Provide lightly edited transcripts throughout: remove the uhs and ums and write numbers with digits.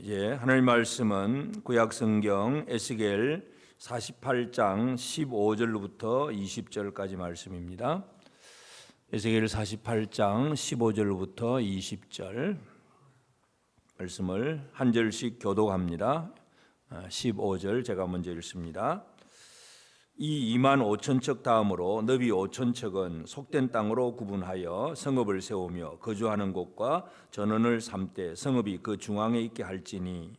이제 하나님 말씀은 구약성경 에스겔 48장 15절부터 20절까지 말씀입니다. 에스겔 48장 15절부터 20절 말씀을 한 절씩 교독합니다. 15절 제가 먼저 읽습니다. 이 2만 5천 척 다음으로 너비 5천 척은 속된 땅으로 구분하여 성읍을 세우며 거주하는 곳과 전원을 삼되 성읍이 그 중앙에 있게 할지니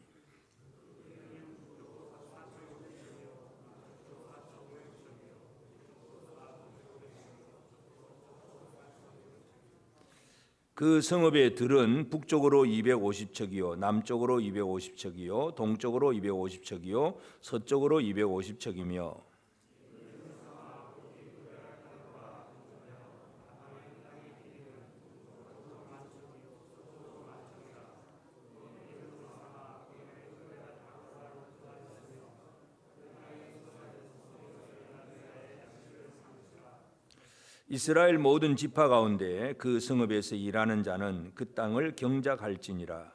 그 성읍의 들은 북쪽으로 250척이요 남쪽으로 250척이요 동쪽으로 250척이요 서쪽으로 250척이며 이스라엘 모든 지파 가운데 그 성읍에서 일하는 자는 그 땅을 경작할지니라.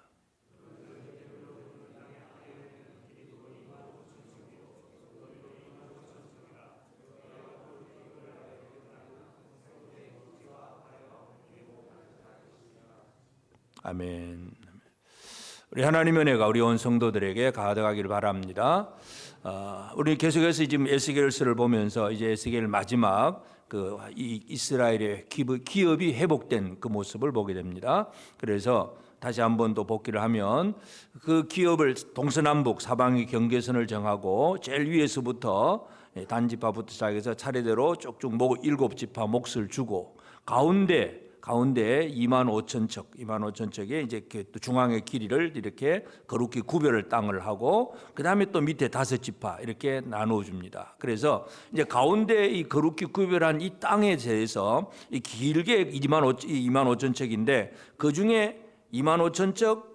아멘. 우리 하나님의 은혜가 우리 온 성도들에게 가득하기를 바랍니다. 우리 계속해서 지금 에스겔서를 보면서 이제 에스겔 마지막 이 이스라엘의 기업이 회복된 그 모습을 보게 됩니다. 그래서 다시 한번 또 복기를 하면 그 기업을 동서남북 사방의 경계선을 정하고 제일 위에서부터 단지파부터 시작해서 차례대로 쭉쭉 7지파 몫을 주고 가운데 2만 5천 척에 이제 중앙의 길이를 이렇게 거룩히 구별을 땅을 하고 그 다음에 또 밑에 5지파 이렇게 나누어 줍니다. 그래서 이제 가운데 이 거룩히 구별한 이 땅에 대해서 이 길게 2만 5천 척인데 그 중에 2만 5천 척,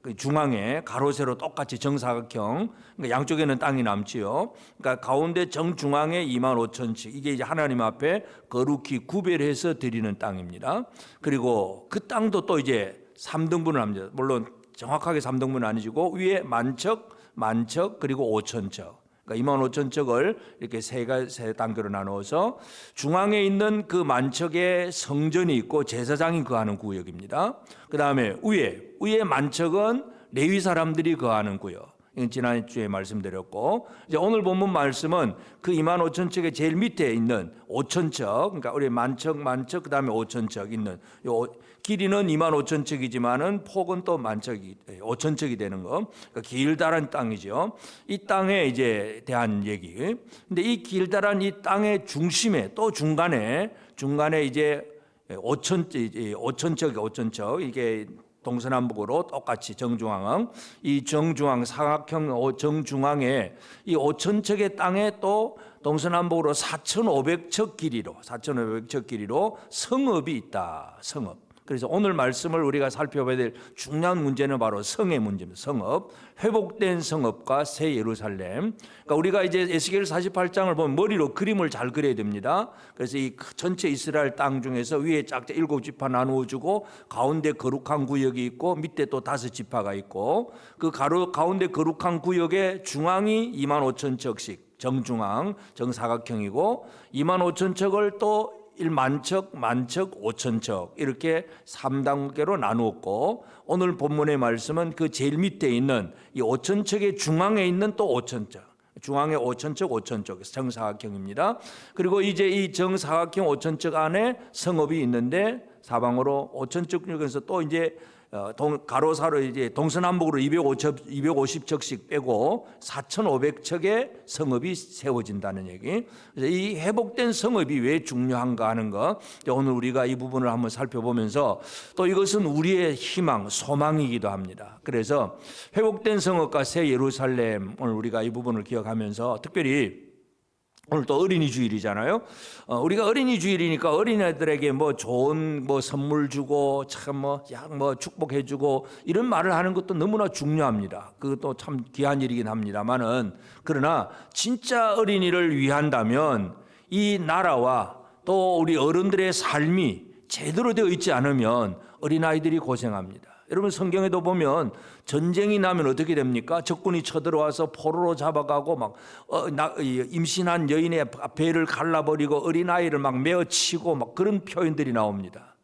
그 중앙에 가로 세로 똑같이 정사각형, 그러니까 양쪽에는 땅이 남지요. 그러니까 가운데 정중앙에 2만 5천 척, 이게 이제 하나님 앞에 거룩히 구별해서 드리는 땅입니다. 그리고 그 땅도 또 이제 3등분을 합니다. 물론 정확하게 3등분은 아니고 위에 만척, 그리고 5천 척. 그러니까 2만 5천 척을 이렇게 세 단계로 나누어서 중앙에 있는 그 만척의 성전이 있고 제사장이 거하는 구역입니다. 그 다음에 위에 만척은 레위 사람들이 거하는 구역. 지난주에 말씀드렸고 이제 오늘 본문 말씀은 그 2만 5천 척의 제일 밑에 있는 5천 척, 그러니까 우리 만척 그 다음에 5천 척 있는 요 길이는 2만 5천 척이지만은 폭은 또 5천 척이 되는 거, 그러니까 길다란 땅이죠. 이 땅에 이제 대한 얘기. 근데 이 길다란 이 땅의 중심에 또 중간에 이제 5천 척 이게 동서남북으로 똑같이 이 정중앙 사각형 정중앙에 이 5천 척의 땅에 또 동서남북으로 4,500척 길이로 성읍이 있다. 성읍. 그래서 오늘 말씀을 우리가 살펴봐야 될 중요한 문제는 바로 성의 문제입니다. 성읍, 회복된 성읍과 새 예루살렘. 그러니까 우리가 이제 에스겔 48장을 보면 머리로 그림을 잘 그려야 됩니다. 그래서 이 전체 이스라엘 땅 중에서 위에 짝대 7지파 나누어주고 가운데 거룩한 구역이 있고 밑에 또 5지파가 있고 그 가운데 거룩한 구역의 중앙이 2만 5천 척씩 정중앙 정사각형이고 2만 5천 척을 또 1만척, 5천척 이렇게 3단계로 나누었고 오늘 본문의 말씀은 그 제일 밑에 있는 이 5천척의 중앙에 있는 또 5천척, 중앙에 5천척 정사각형입니다. 그리고 이제 이 정사각형 5천척 안에 성읍이 있는데 사방으로 5천척 중에서 또 이제 가로사로 이제 동서남북으로 250척씩 빼고 4,500척의 성읍이 세워진다는 얘기. 그래서 이 회복된 성읍이 왜 중요한가 하는 거 오늘 우리가 이 부분을 한번 살펴보면서 또 이것은 우리의 희망, 소망이기도 합니다. 그래서 회복된 성읍과 새 예루살렘 오늘 우리가 이 부분을 기억하면서 특별히 오늘 또 어린이 주일이잖아요. 우리가 어린이 주일이니까 어린애들에게 좋은 선물 주고 참 축복해 주고 이런 말을 하는 것도 너무나 중요합니다. 그것도 참 귀한 일이긴 합니다만은 그러나 진짜 어린이를 위한다면 이 나라와 또 우리 어른들의 삶이 제대로 되어 있지 않으면 어린아이들이 고생합니다. 여러분 성경에도 보면 전쟁이 나면 어떻게 됩니까? 적군이 쳐들어와서 포로로 잡아가고 막 임신한 여인의 배를 갈라버리고 어린아이를 막 메어치고 막 그런 표현들이 나옵니다.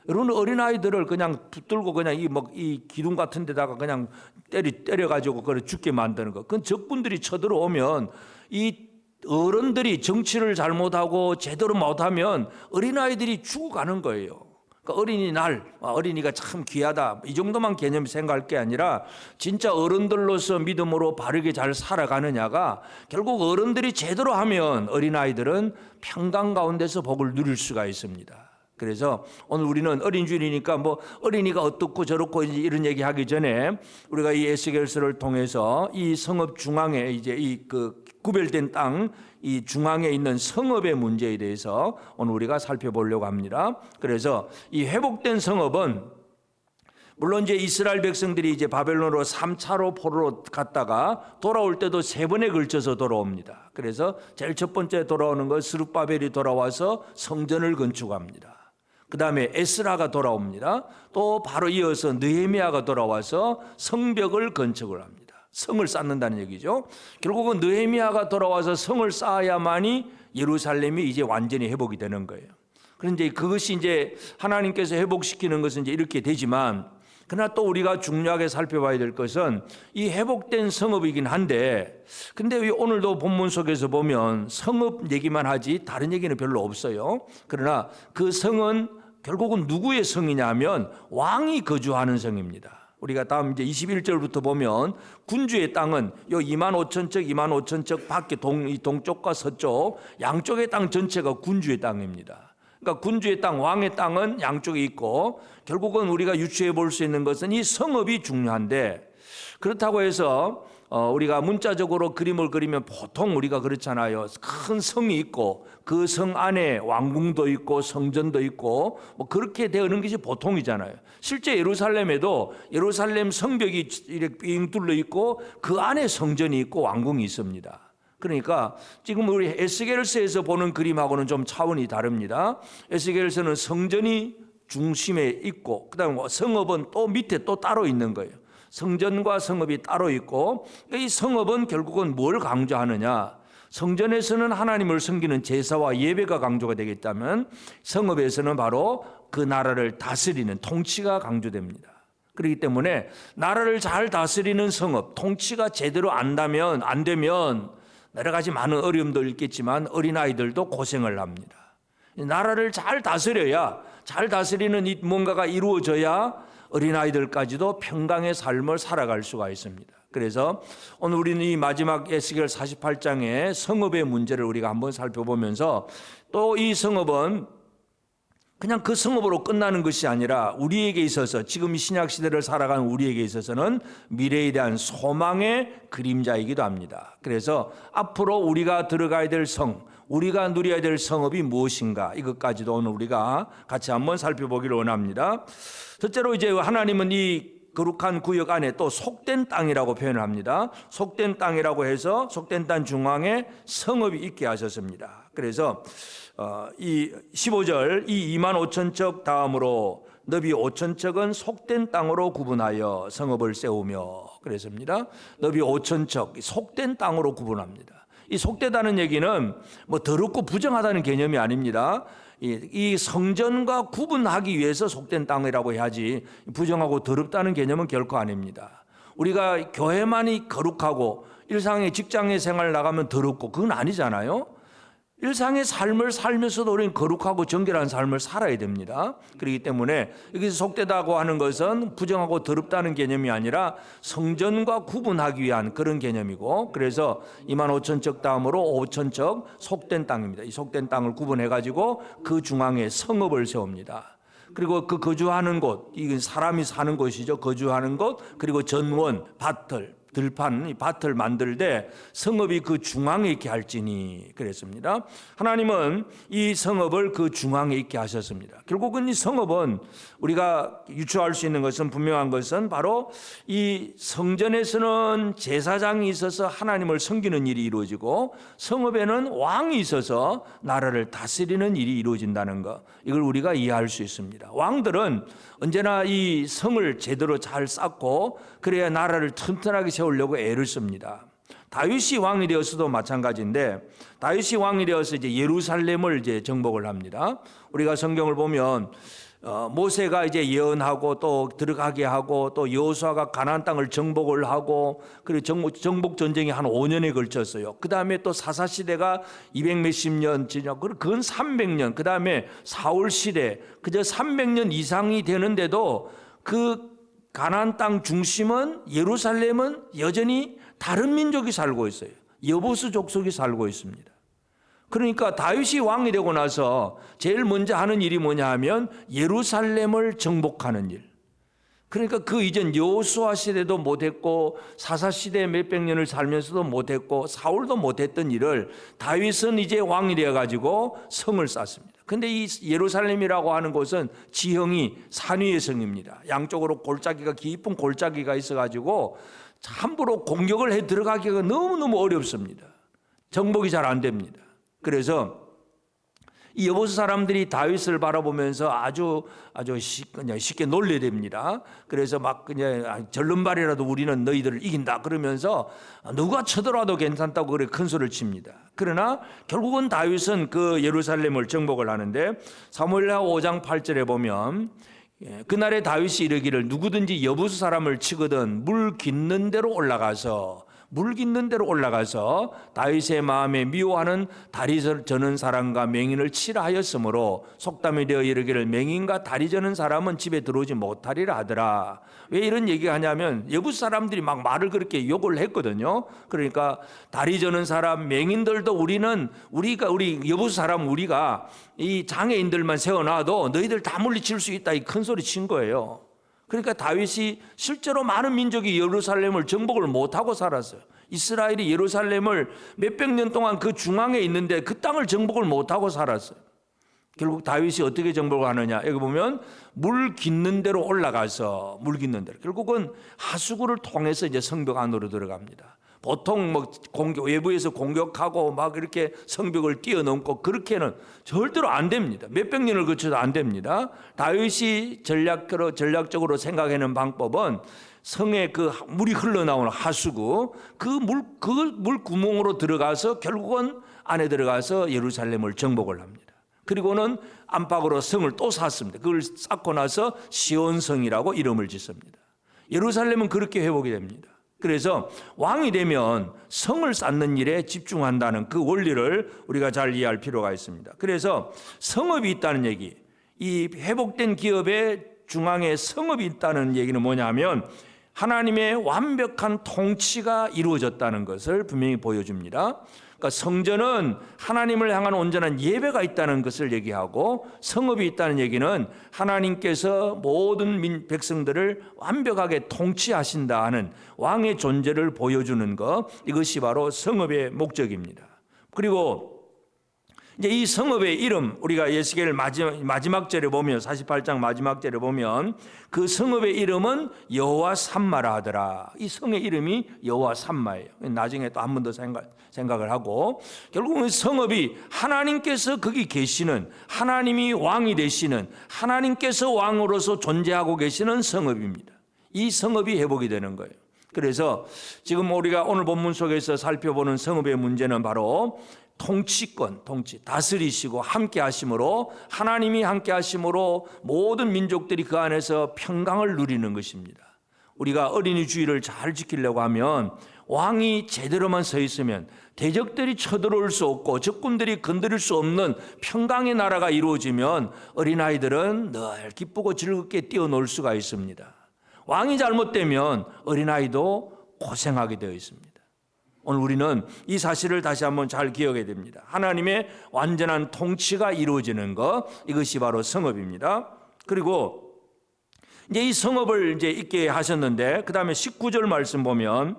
여러분 어린아이들을 그냥 붙들고 그냥 이 기둥 같은 데다가 그냥 때려가지고 그걸 죽게 만드는 거. 그건 적군들이 쳐들어오면 이 어른들이 정치를 잘못하고 제대로 못하면 어린아이들이 죽어가는 거예요. 그러니까 어린이가 참 귀하다 이 정도만 개념 생각할 게 아니라 진짜 어른들로서 믿음으로 바르게 잘 살아가느냐가 결국 어른들이 제대로 하면 어린아이들은 평강 가운데서 복을 누릴 수가 있습니다. 그래서 오늘 우리는 어린 주일이니까 뭐 어린이가 어떻고 저렇고 이런 얘기 하기 전에 우리가 이 에스겔서를 통해서 이 성읍 중앙에 이제 구별된 땅 이 중앙에 있는 성읍의 문제에 대해서 오늘 우리가 살펴보려고 합니다. 그래서 이 회복된 성읍은 물론 이제 이스라엘 백성들이 이제 바벨론으로 3차로 포로로 갔다가 돌아올 때도 3번에 걸쳐서 돌아옵니다. 그래서 제일 첫 번째 돌아오는 건 스룹바벨이 돌아와서 성전을 건축합니다. 그 다음에 에스라가 돌아옵니다. 또 바로 이어서 느헤미야가 돌아와서 성벽을 건축을 합니다. 성을 쌓는다는 얘기죠. 결국은 느헤미야가 돌아와서 성을 쌓아야만이 예루살렘이 이제 완전히 회복이 되는 거예요. 그런데 그것이 이제 하나님께서 회복시키는 것은 이제 이렇게 되지만 그러나 또 우리가 중요하게 살펴봐야 될 것은 이 회복된 성읍이긴 한데 근데 오늘도 본문 속에서 보면 성읍 얘기만 하지 다른 얘기는 별로 없어요. 그러나 그 성은 결국은 누구의 성이냐면 왕이 거주하는 성입니다. 우리가 다음 이제 21절부터 보면 군주의 땅은 요 25,000척 밖에 동쪽과 서쪽 양쪽의 땅 전체가 군주의 땅입니다. 그러니까 군주의 땅, 왕의 땅은 양쪽에 있고 결국은 우리가 유추해 볼 수 있는 것은 이 성읍이 중요한데 그렇다고 해서 우리가 문자적으로 그림을 그리면 보통 우리가 그렇잖아요. 큰 성이 있고 그 성 안에 왕궁도 있고 성전도 있고 뭐 그렇게 되는 것이 보통이잖아요. 실제 예루살렘에도 예루살렘 성벽이 이렇게 빙 둘러 있고 그 안에 성전이 있고 왕궁이 있습니다. 그러니까 지금 우리 에스겔서에서 보는 그림하고는 좀 차원이 다릅니다. 에스겔서는 성전이 중심에 있고 그다음에 성읍은 또 밑에 또 따로 있는 거예요. 성전과 성읍이 따로 있고 이 성읍은 결국은 뭘 강조하느냐? 성전에서는 하나님을 섬기는 제사와 예배가 강조가 되겠다면 성읍에서는 바로 그 나라를 다스리는 통치가 강조됩니다. 그렇기 때문에 나라를 잘 다스리는 성읍, 통치가 제대로 안 되면 여러 가지 많은 어려움도 있겠지만 어린아이들도 고생을 합니다. 나라를 잘 다스려야 잘 다스리는 뭔가가 이루어져야 어린아이들까지도 평강의 삶을 살아갈 수가 있습니다. 그래서 오늘 우리는 이 마지막 에스겔 48장의 성읍의 문제를 우리가 한번 살펴보면서 또 이 성읍은 그냥 그 성읍으로 끝나는 것이 아니라 우리에게 있어서 지금 이 신약 시대를 살아가는 우리에게 있어서는 미래에 대한 소망의 그림자이기도 합니다. 그래서 앞으로 우리가 들어가야 될 성, 우리가 누려야 될 성읍이 무엇인가 이것까지도 오늘 우리가 같이 한번 살펴보기를 원합니다. 첫째로 이제 하나님은 이 거룩한 구역 안에 또 속된 땅이라고 표현을 합니다. 속된 땅이라고 해서 속된 땅 중앙에 성읍이 있게 하셨습니다. 그래서 이 15절 이 25,000척 다음으로 너비 5,000척은 속된 땅으로 구분하여 성읍을 세우며 그랬습니다. 너비 5,000척 속된 땅으로 구분합니다. 이 속되다는 얘기는 뭐 더럽고 부정하다는 개념이 아닙니다. 이 성전과 구분하기 위해서 속된 땅이라고 해야지 부정하고 더럽다는 개념은 결코 아닙니다. 우리가 교회만이 거룩하고 일상의 직장의 생활 나가면 더럽고 그건 아니잖아요. 일상의 삶을 살면서도 우리는 거룩하고 정결한 삶을 살아야 됩니다. 그렇기 때문에 여기서 속되다고 하는 것은 부정하고 더럽다는 개념이 아니라 성전과 구분하기 위한 그런 개념이고 그래서 25,000척 다음으로 5,000척 속된 땅입니다. 이 속된 땅을 구분해가지고 그 중앙에 성읍을 세웁니다. 그리고 그 거주하는 곳, 이건 사람이 사는 곳이죠. 거주하는 곳, 그리고 전원, 밭들, 들판, 이 밭을 만들되 성읍이 그 중앙에 있게 할지니 그랬습니다. 하나님은 이 성읍을 그 중앙에 있게 하셨습니다. 결국은 이 성읍은 우리가 유추할 수 있는 것은 분명한 것은 바로 이 성전에서는 제사장이 있어서 하나님을 섬기는 일이 이루어지고 성읍에는 왕이 있어서 나라를 다스리는 일이 이루어진다는 것, 이걸 우리가 이해할 수 있습니다. 왕들은 언제나 이 성을 제대로 잘 쌓고 그래야 나라를 튼튼하게 세우려고 애를 씁니다. 다윗이 왕이 되었어도 마찬가지인데, 다윗이 왕이 되어서 이제 예루살렘을 이제 정복을 합니다. 우리가 성경을 보면 모세가 이제 예언하고 또 들어가게 하고 또 여호수아가 가나안 땅을 정복을 하고, 그리고 정복 전쟁이 한 5년에 걸쳤어요. 그 다음에 또 사사 시대가 200 몇십 년 지나고 그건 300년, 그 다음에 사울 시대, 그저 300년 이상이 되는데도 그 가나안 땅 중심은, 예루살렘은 여전히 다른 민족이 살고 있어요. 여보스 족속이 살고 있습니다. 그러니까 다윗이 왕이 되고 나서 제일 먼저 하는 일이 뭐냐 하면 예루살렘을 정복하는 일. 그러니까 그 이전 여호수아 시대도 못했고 사사 시대 몇백 년을 살면서도 못했고 사울도 못했던 일을 다윗은 이제 왕이 되어가지고 성을 쌓습니다. 근데 이 예루살렘이라고 하는 곳은 지형이 산 위의 성입니다. 양쪽으로 골짜기가, 깊은 골짜기가 있어가지고 함부로 공격을 해 들어가기가 너무너무 어렵습니다. 정복이 잘 안 됩니다. 그래서 이 여보스 사람들이 다윗을 바라보면서 아주 그냥 쉽게 놀래댑니다. 그래서 막 그냥 절름발이라도 우리는 너희들을 이긴다 그러면서 누가 쳐들어와도 괜찮다고 그래 큰 소리를 칩니다. 그러나 결국은 다윗은 그 예루살렘을 정복을 하는데, 사무엘하 5장 8절에 보면 그날에 다윗이 이르기를 누구든지 여부수 사람을 치거든 물 깃는 대로 올라가서 다윗의 마음에 미워하는 다리 저는 사람과 맹인을 치라 하였으므로 속담이 되어 이르기를 맹인과 다리 저는 사람은 집에 들어오지 못하리라 하더라. 왜 이런 얘기가 하냐면 여부수 사람들이 막 말을 그렇게 욕을 했거든요. 그러니까 다리 저는 사람, 맹인들도 우리 여부수 사람 우리가 이 장애인들만 세워놔도 너희들 다 물리칠 수 있다, 이 큰 소리 친 거예요. 그러니까 다윗이 실제로 많은 민족이 예루살렘을 정복을 못하고 살았어요. 이스라엘이 예루살렘을 몇백 년 동안 그 중앙에 있는데 그 땅을 정복을 못하고 살았어요. 결국 다윗이 어떻게 정복을 하느냐, 여기 보면 물 깃는 대로 올라가서, 물 깃는 대로, 결국은 하수구를 통해서 이제 성벽 안으로 들어갑니다. 보통 뭐 외부에서 공격하고 막 이렇게 성벽을 뛰어넘고 그렇게는 절대로 안 됩니다. 몇백 년을 거쳐도 안 됩니다. 다윗이 전략적으로 생각하는 방법은 성에 그 물이 흘러나오는 하수구, 그 물 구멍으로 들어가서 결국은 안에 들어가서 예루살렘을 정복을 합니다. 그리고는 안팎으로 성을 또 쌓습니다. 그걸 쌓고 나서 시온성이라고 이름을 짓습니다. 예루살렘은 그렇게 회복이 됩니다. 그래서 왕이 되면 성을 쌓는 일에 집중한다는 그 원리를 우리가 잘 이해할 필요가 있습니다. 그래서 성읍이 있다는 얘기, 이 회복된 기업의 중앙에 성읍이 있다는 얘기는 뭐냐면 하나님의 완벽한 통치가 이루어졌다는 것을 분명히 보여줍니다. 그러니까 성전은 하나님을 향한 온전한 예배가 있다는 것을 얘기하고, 성읍이 있다는 얘기는 하나님께서 모든 백성들을 완벽하게 통치하신다 하는 왕의 존재를 보여주는 것, 이것이 바로 성읍의 목적입니다. 그리고 이제 이 성읍의 이름, 우리가 에스겔 마지막 절에 보면, 48장 마지막 절에 보면 그 성읍의 이름은 여호와 삼마라 하더라. 이 성의 이름이 여호와 삼마예요. 나중에 또 한 번 더 생각을 하고, 결국은 성읍이 하나님께서 거기 계시는, 하나님이 왕이 되시는, 하나님께서 왕으로서 존재하고 계시는 성읍입니다. 이 성읍이 회복이 되는 거예요. 그래서 지금 우리가 오늘 본문 속에서 살펴보는 성읍의 문제는 바로 통치권, 다스리시고 함께 하심으로, 하나님이 함께 하심으로 모든 민족들이 그 안에서 평강을 누리는 것입니다. 우리가 어린이 주의를 잘 지키려고 하면 왕이 제대로만 서 있으면 대적들이 쳐들어올 수 없고 적군들이 건드릴 수 없는 평강의 나라가 이루어지면 어린아이들은 늘 기쁘고 즐겁게 뛰어놀 수가 있습니다. 왕이 잘못되면 어린아이도 고생하게 되어 있습니다. 오늘 우리는 이 사실을 다시 한번 잘 기억해야 됩니다. 하나님의 완전한 통치가 이루어지는 것, 이것이 바로 성읍입니다. 그리고 이제 이 성읍을 이제 있게 하셨는데, 그 다음에 19절 말씀 보면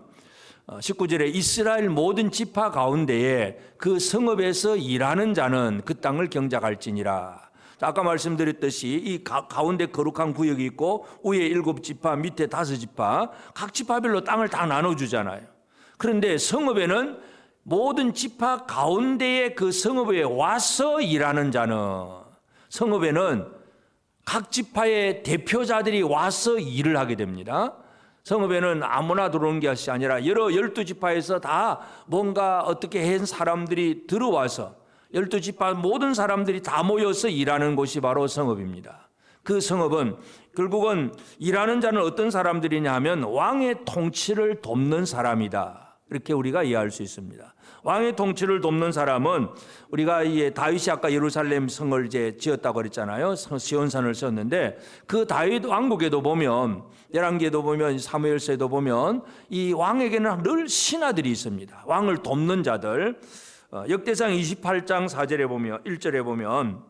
19절에 이스라엘 모든 지파 가운데에 그 성읍에서 일하는 자는 그 땅을 경작할지니라. 아까 말씀드렸듯이 이 가운데 거룩한 구역이 있고 위에 7지파 밑에 5지파 각 지파별로 땅을 다 나눠주잖아요. 그런데 성읍에는 모든 지파 가운데에 그 성읍에 와서 일하는 자는, 성읍에는 각 지파의 대표자들이 와서 일을 하게 됩니다. 성읍에는 아무나 들어오는 것이 아니라 여러 12지파에서 다 뭔가 어떻게 한 사람들이 들어와서 12지파 모든 사람들이 다 모여서 일하는 곳이 바로 성읍입니다. 그 성읍은 결국은 일하는 자는 어떤 사람들이냐 하면 왕의 통치를 돕는 사람이다. 이렇게 우리가 이해할 수 있습니다. 왕의 통치를 돕는 사람은 우리가 다윗이 아까 예루살렘 성을 이제 지었다고 그랬잖아요. 시온산을 썼는데 그 다윗 왕국에도 보면 열왕기에도 보면 사무엘서에도 보면 이 왕에게는 늘 신하들이 있습니다. 왕을 돕는 자들. 역대상 28장 4절에 보면 1절에 보면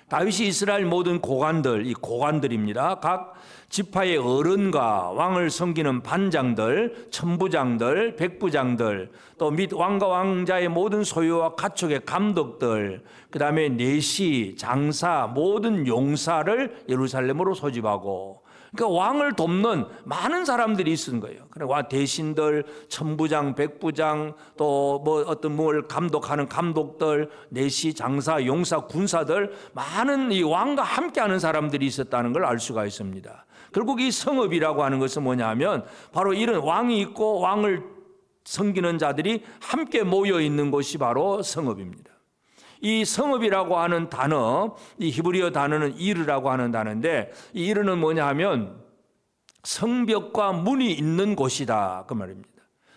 다윗이 이스라엘 모든 고관들, 이 고관들입니다. 각 지파의 어른과 왕을 섬기는 반장들, 천부장들, 백부장들, 또 및 왕과 왕자의 모든 소유와 가축의 감독들, 그 다음에 내시, 장사, 모든 용사를 예루살렘으로 소집하고, 그러니까 왕을 돕는 많은 사람들이 있는 거예요. 그러니까 대신들, 천부장, 백부장, 또 뭐 어떤 뭘 감독하는 감독들, 내시, 장사, 용사, 군사들, 많은 이 왕과 함께하는 사람들이 있었다는 걸 알 수가 있습니다. 결국 이 성읍이라고 하는 것은 뭐냐면 바로 이런 왕이 있고 왕을 섬기는 자들이 함께 모여 있는 곳이 바로 성읍입니다. 이 성읍이라고 하는 단어, 이 히브리어 단어는 이르라고 하는 단어인데, 이 이르는 뭐냐 하면 성벽과 문이 있는 곳이다, 그 말입니다.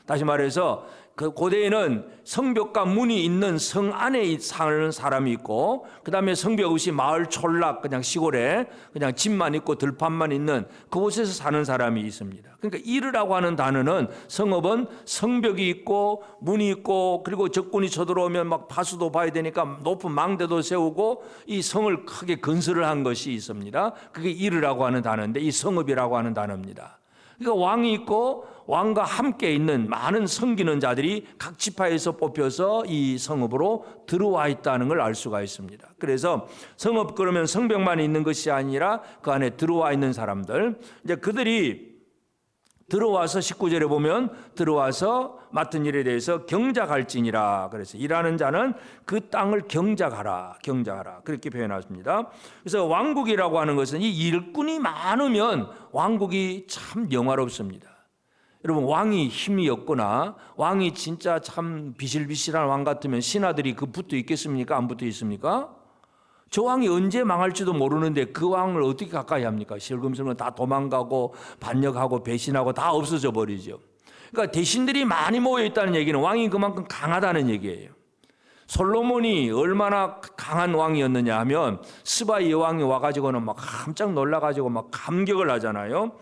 다시 말해서 그 고대에는 성벽과 문이 있는 성 안에 사는 사람이 있고, 그 다음에 성벽 없이 마을 촌락 그냥 시골에 그냥 집만 있고 들판만 있는 그곳에서 사는 사람이 있습니다. 그러니까 이르라고 하는 단어는 성읍은 성벽이 있고 문이 있고, 그리고 적군이 쳐들어오면 막 파수도 봐야 되니까 높은 망대도 세우고 이 성을 크게 건설을 한 것이 있습니다. 그게 이르라고 하는 단어인데, 이 성읍이라고 하는 단어입니다. 그러니까 왕이 있고 왕과 함께 있는 많은 섬기는 자들이 각 지파에서 뽑혀서 이 성읍으로 들어와 있다는 걸 알 수가 있습니다. 그래서 성읍 그러면 성벽만 있는 것이 아니라 그 안에 들어와 있는 사람들, 이제 그들이 들어와서 19절에 보면 들어와서 맡은 일에 대해서 경작할지니라. 그래서 일하는 자는 그 땅을 경작하라, 경작하라, 그렇게 표현하십니다. 그래서 왕국이라고 하는 것은 이 일꾼이 많으면 왕국이 참 영화롭습니다. 여러분, 왕이 힘이 없거나 왕이 진짜 참 비실비실한 왕 같으면 신하들이 그 붙어 있겠습니까? 안 붙어 있습니까? 저 왕이 언제 망할지도 모르는데 그 왕을 어떻게 가까이 합니까? 실금슬금 다 도망가고 반역하고 배신하고 다 없어져 버리죠. 그러니까 대신들이 많이 모여 있다는 얘기는 왕이 그만큼 강하다는 얘기예요. 솔로몬이 얼마나 강한 왕이었느냐 하면 스바 여왕이 와가지고는 막 깜짝 놀라가지고 막 감격을 하잖아요.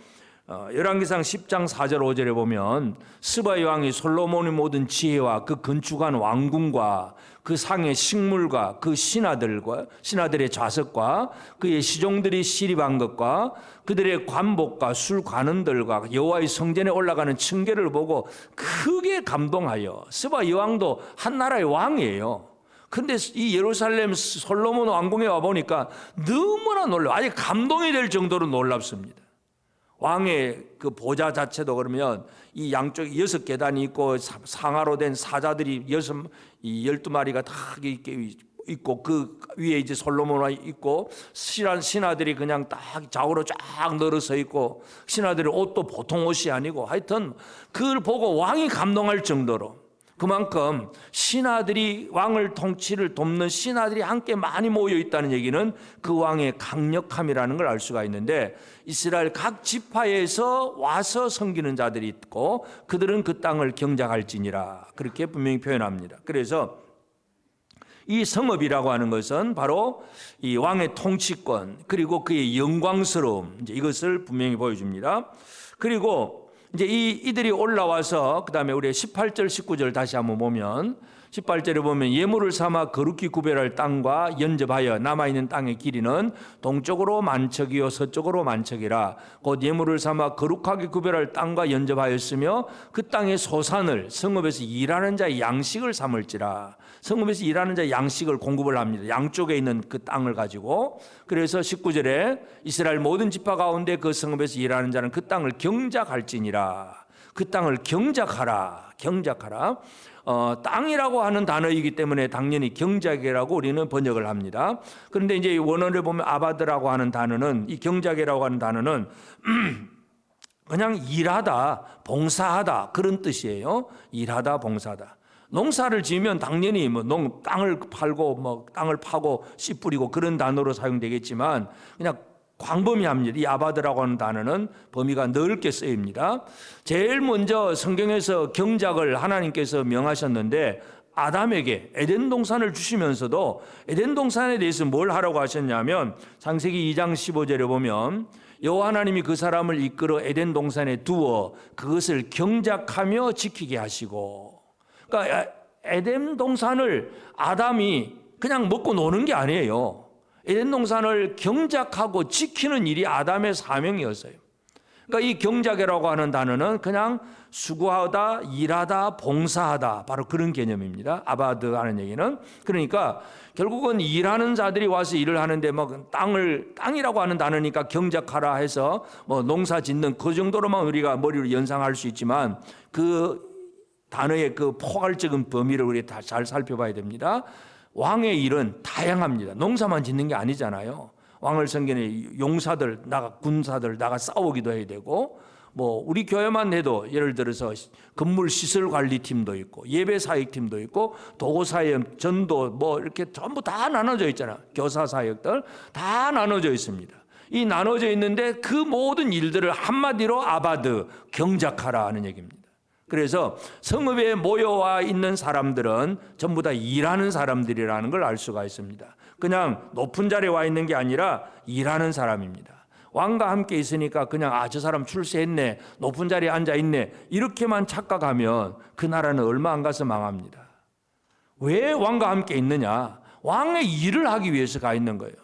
열왕기상 10장 4절 5절에 보면 스바 여왕이 솔로몬의 모든 지혜와 그 건축한 왕궁과 그 상의 식물과 그 신하들의 좌석과 그의 시종들이 시립한 것과 그들의 관복과 술 관원들과 여호와의 성전에 올라가는 층계를 보고 크게 감동하여, 스바 여왕도 한 나라의 왕이에요. 근데 이 예루살렘 솔로몬 왕궁에 와보니까 너무나 놀라워. 아주 감동이 될 정도로 놀랍습니다. 왕의 그 보좌 자체도 그러면 이 양쪽에 6계단이 있고 상하로 된 사자들이 12마리가 다 있고, 그 위에 이제 솔로몬이 있고, 신하들이 그냥 딱 좌우로 쫙 늘어서 있고, 신하들의 옷도 보통 옷이 아니고, 하여튼 그걸 보고 왕이 감동할 정도로, 그만큼 신하들이 왕을 통치를 돕는 신하들이 함께 많이 모여 있다는 얘기는 그 왕의 강력함이라는 걸 알 수가 있는데, 이스라엘 각 지파에서 와서 섬기는 자들이 있고 그들은 그 땅을 경작할지니라, 그렇게 분명히 표현합니다. 그래서 이 성읍이라고 하는 것은 바로 이 왕의 통치권 그리고 그의 영광스러움, 이제 이것을 분명히 보여줍니다. 그리고 이제 이들이 올라와서 그 다음에 우리 18절 19절 다시 한번 보면 18절에 보면 예물을 삼아 거룩히 구별할 땅과 연접하여 남아있는 땅의 길이는 동쪽으로 만척이요 서쪽으로 만척이라. 곧 예물을 삼아 거룩하게 구별할 땅과 연접하였으며 그 땅의 소산을 성읍에서 일하는 자의 양식을 삼을지라. 성읍에서 일하는 자의 양식을 공급을 합니다. 양쪽에 있는 그 땅을 가지고. 그래서 19절에 이스라엘 모든 지파 가운데 그 성읍에서 일하는 자는 그 땅을 경작할지니라. 그 땅을 경작하라. 땅이라고 하는 단어이기 때문에 당연히 경작이라고 우리는 번역을 합니다. 그런데 이제 원어를 보면 아바드라고 하는 단어는, 이 경작이라고 하는 단어는 그냥 일하다, 봉사하다 그런 뜻이에요. 일하다, 봉사하다. 농사를 지으면 당연히 땅을 팔고 땅을 파고 씨 뿌리고 그런 단어로 사용되겠지만 그냥 광범위합니다. 이 아바드라고 하는 단어는 범위가 넓게 쓰입니다. 제일 먼저 성경에서 경작을 하나님께서 명하셨는데 아담에게 에덴 동산을 주시면서도 에덴 동산에 대해서 뭘 하라고 하셨냐면 창세기 2장 15절에 보면 여호와 하나님이 그 사람을 이끌어 에덴 동산에 두어 그것을 경작하며 지키게 하시고, 그러니까 에덴 동산을 아담이 그냥 먹고 노는 게 아니에요. 에덴 동산을 경작하고 지키는 일이 아담의 사명이었어요. 그러니까 이 경작이라고 하는 단어는 그냥 수고하다, 일하다, 봉사하다, 바로 그런 개념입니다. 아바드 하는 얘기는. 그러니까 결국은 일하는 자들이 와서 일을 하는데 땅이라고 하는 단어니까 경작하라 해서 농사 짓는 그 정도로만 우리가 머리로 연상할 수 있지만 그 단어의 그 포괄적인 범위를 우리 다 잘 살펴봐야 됩니다. 왕의 일은 다양합니다. 농사만 짓는 게 아니잖아요. 왕을 섬기는 용사들, 군사들 나가 싸우기도 해야 되고, 우리 교회만 해도 예를 들어서 건물 시설 관리팀도 있고, 예배 사역팀도 있고, 도구 사역, 전도 이렇게 전부 다 나눠져 있잖아요. 교사 사역들 다 나눠져 있습니다. 이 나눠져 있는데 그 모든 일들을 한마디로 아바드, 경작하라 하는 얘기입니다. 그래서 성읍에 모여와 있는 사람들은 전부 다 일하는 사람들이라는 걸 알 수가 있습니다. 그냥 높은 자리에 와 있는 게 아니라 일하는 사람입니다. 왕과 함께 있으니까 그냥 저 사람 출세했네, 높은 자리에 앉아있네 이렇게만 착각하면 그 나라는 얼마 안 가서 망합니다. 왜 왕과 함께 있느냐? 왕의 일을 하기 위해서 가 있는 거예요.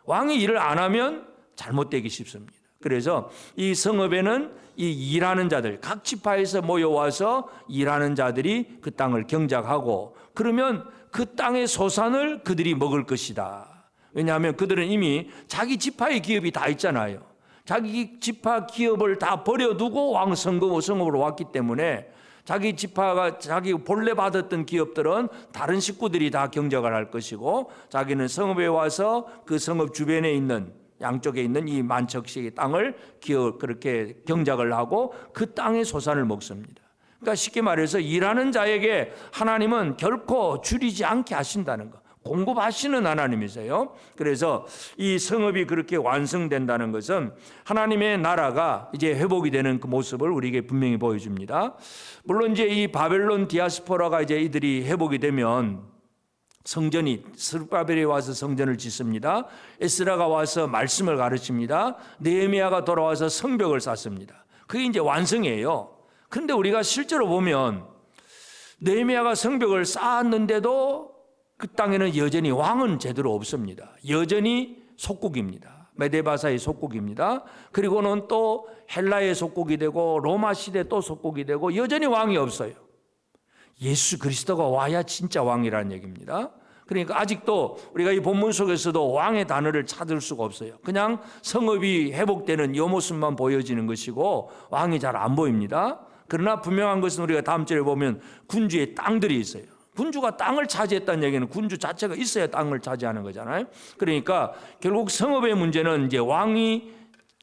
왕의 일을 안 하면 잘못되기 쉽습니다. 그래서 이 성읍에는 이 일하는 자들, 각 지파에서 모여와서 일하는 자들이 그 땅을 경작하고, 그러면 그 땅의 소산을 그들이 먹을 것이다. 왜냐하면 그들은 이미 자기 지파의 기업이 다 있잖아요. 자기 지파 기업을 다 버려두고 성읍으로 왔기 때문에 자기 지파가 자기 본래 받았던 기업들은 다른 식구들이 다 경작을 할 것이고, 자기는 성읍에 와서 그 성읍 주변에 있는 양쪽에 있는 이 만척씩의 땅을 그렇게 경작을 하고 그 땅의 소산을 먹습니다. 그러니까 쉽게 말해서 일하는 자에게 하나님은 결코 줄이지 않게 하신다는 것, 공급하시는 하나님이세요. 그래서 이 성읍이 그렇게 완성된다는 것은 하나님의 나라가 이제 회복이 되는 그 모습을 우리에게 분명히 보여줍니다. 물론 이제 이 바벨론 디아스포라가 이제 이들이 회복이 되면 성전이 스룹바벨이 와서 성전을 짓습니다. 에스라가 와서 말씀을 가르칩니다. 느헤미야가 돌아와서 성벽을 쌓습니다. 그게 이제 완성이에요. 그런데 우리가 실제로 보면 느헤미야가 성벽을 쌓았는데도 그 땅에는 여전히 왕은 제대로 없습니다. 여전히 속국입니다. 메데바사의 속국입니다. 그리고는 또 헬라의 속국이 되고 로마 시대 또 속국이 되고 여전히 왕이 없어요. 예수 그리스도가 와야 진짜 왕이라는 얘기입니다. 그러니까 아직도 우리가 이 본문 속에서도 왕의 단어를 찾을 수가 없어요. 그냥 성읍이 회복되는 이 모습만 보여지는 것이고 왕이 잘 안 보입니다. 그러나 분명한 것은 우리가 다음 절에 보면 군주의 땅들이 있어요. 군주가 땅을 차지했다는 얘기는 군주 자체가 있어야 땅을 차지하는 거잖아요. 그러니까 결국 성읍의 문제는 이제 왕이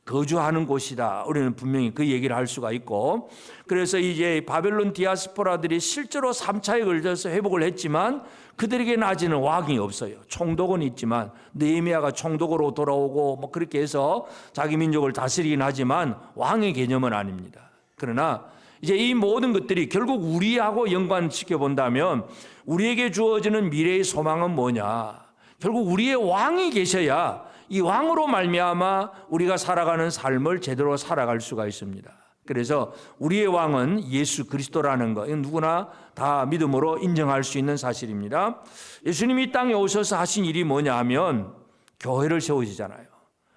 거주하는 곳이다. 우리는 분명히 그 얘기를 할 수가 있고, 그래서 이제 바벨론 디아스포라들이 실제로 3차에 걸려서 회복을 했지만 그들에게는 아직은 왕이 없어요. 총독은 있지만 느헤미야가 총독으로 돌아오고 그렇게 해서 자기 민족을 다스리긴 하지만 왕의 개념은 아닙니다. 그러나 이제 이 모든 것들이 결국 우리하고 연관시켜 본다면 우리에게 주어지는 미래의 소망은 뭐냐? 결국 우리의 왕이 계셔야 이 왕으로 말미암아 우리가 살아가는 삶을 제대로 살아갈 수가 있습니다. 그래서 우리의 왕은 예수 그리스도라는 거, 이건 누구나 다 믿음으로 인정할 수 있는 사실입니다. 예수님이 이 땅에 오셔서 하신 일이 뭐냐 하면 교회를 세우시잖아요.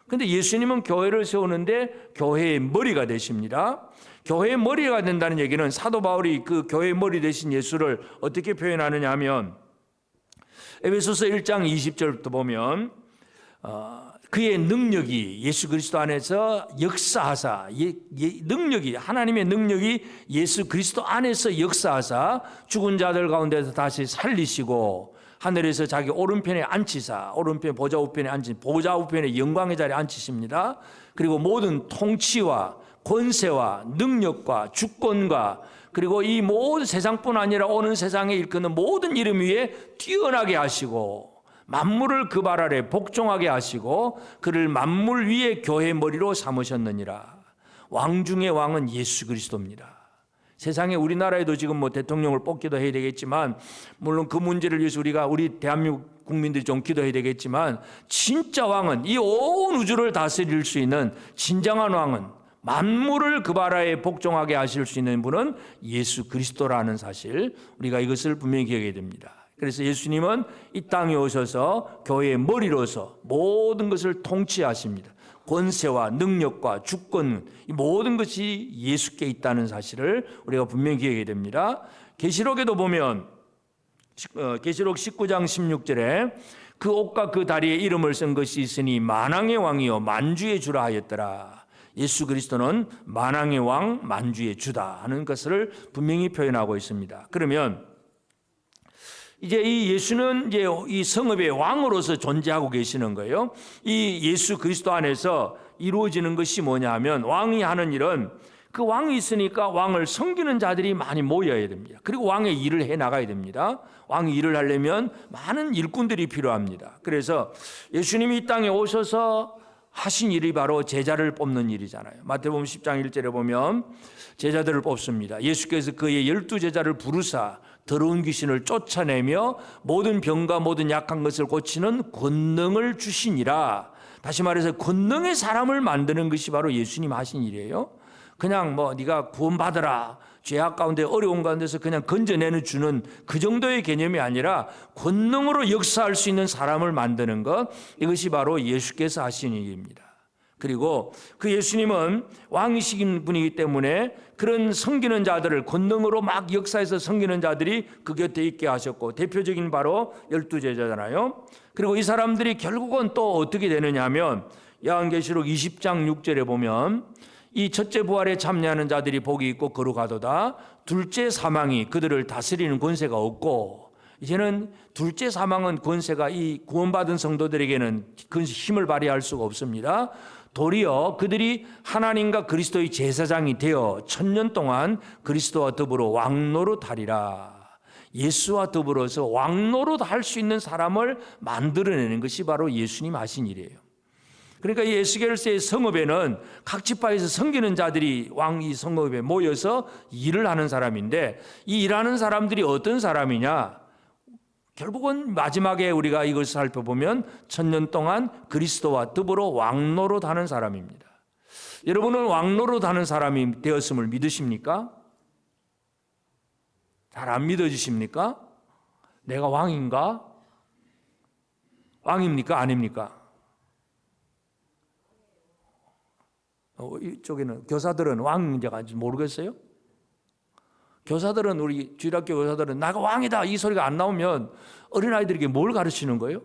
근데 예수님은 교회를 세우는데 교회의 머리가 되십니다. 교회의 머리가 된다는 얘기는 사도 바울이 그 교회의 머리 되신 예수를 어떻게 표현하느냐 하면 에베소서 1장 20절부터 보면 그의 능력이 예수 그리스도 안에서 역사하사 능력이 하나님의 능력이 예수 그리스도 안에서 역사하사 죽은 자들 가운데서 다시 살리시고 하늘에서 자기 오른편에 앉히사 오른편 보좌 우편에 앉힌 보좌 우편에 영광의 자리에 앉히십니다. 그리고 모든 통치와 권세와 능력과 주권과 그리고 이 모든 세상뿐 아니라 오는 세상에 일컫는 모든 이름 위에 뛰어나게 하시고 만물을 그 발 아래 복종하게 하시고 그를 만물 위에 교회 머리로 삼으셨느니라. 왕 중의 왕은 예수 그리스도입니다. 세상에 우리나라에도 지금 뭐 대통령을 뽑기도 해야 되겠지만 물론 그 문제를 위해서 우리 대한민국 국민들이 좀 기도해야 되겠지만 진짜 왕은 이 온 우주를 다스릴 수 있는 진정한 왕은 만물을 그 발 아래 복종하게 하실 수 있는 분은 예수 그리스도라는 사실 우리가 이것을 분명히 기억해야 됩니다. 그래서 예수님은 이 땅에 오셔서 교회의 머리로서 모든 것을 통치하십니다. 권세와 능력과 주권 이 모든 것이 예수께 있다는 사실을 우리가 분명히 기억해야 됩니다. 계시록에도 보면 계시록 19장 16절에 그 옷과 그 다리에 이름을 쓴 것이 있으니 만왕의 왕이요 만주의 주라 하였더라. 예수 그리스도는 만왕의 왕 만주의 주다 하는 것을 분명히 표현하고 있습니다. 그러면 이제 이 예수는 이제 이 성읍의 왕으로서 존재하고 계시는 거예요. 이 예수 그리스도 안에서 이루어지는 것이 뭐냐 하면 왕이 하는 일은 그 왕이 있으니까 왕을 섬기는 자들이 많이 모여야 됩니다. 그리고 왕의 일을 해 나가야 됩니다. 왕이 일을 하려면 많은 일꾼들이 필요합니다. 그래서 예수님이 이 땅에 오셔서 하신 일이 바로 제자를 뽑는 일이잖아요. 마태복음 10장 1절에 보면 제자들을 뽑습니다. 예수께서 그의 12제자를 부르사 더러운 귀신을 쫓아내며 모든 병과 모든 약한 것을 고치는 권능을 주시니라. 다시 말해서 권능의 사람을 만드는 것이 바로 예수님 하신 일이에요. 그냥 뭐 네가 구원받으라 죄악 가운데 어려운 가운데서 그냥 건져내는 주는 그 정도의 개념이 아니라 권능으로 역사할 수 있는 사람을 만드는 것, 이것이 바로 예수께서 하신 일입니다. 그리고 그 예수님은 왕이신 분이기 때문에 그런 섬기는 자들을 권능으로 막 역사해서 섬기는 자들이 그 곁에 있게 하셨고, 대표적인 바로 12제자잖아요. 그리고 이 사람들이 결국은 또 어떻게 되느냐 하면 요한계시록 20장 6절에 보면 이 첫째 부활에 참여하는 자들이 복이 있고 거룩하도다. 둘째 사망이 그들을 다스리는 권세가 없고, 이제는 둘째 사망은 권세가 이 구원받은 성도들에게는 그 힘을 발휘할 수가 없습니다. 도리어 그들이 하나님과 그리스도의 제사장이 되어 1000년 동안 그리스도와 더불어 왕노릇하리라. 예수와 더불어서 왕노릇 할 수 있는 사람을 만들어내는 것이 바로 예수님 하신 일이에요. 그러니까 이 에스겔서의 성읍에는 각 지파에서 섬기는 자들이 왕이 성읍에 모여서 일을 하는 사람인데, 이 일하는 사람들이 어떤 사람이냐? 결국은 마지막에 우리가 이것을 살펴보면 1000년 동안 그리스도와 더불어 왕노릇 하는 사람입니다. 여러분은 왕노릇 하는 사람이 되었음을 믿으십니까? 잘 안 믿어지십니까? 내가 왕인가? 왕입니까? 아닙니까? 이쪽에는 교사들은 왕인지가 모르겠어요? 교사들은, 우리 주일학교 교사들은 나가 왕이다 이 소리가 안 나오면 어린아이들에게 뭘 가르치는 거예요?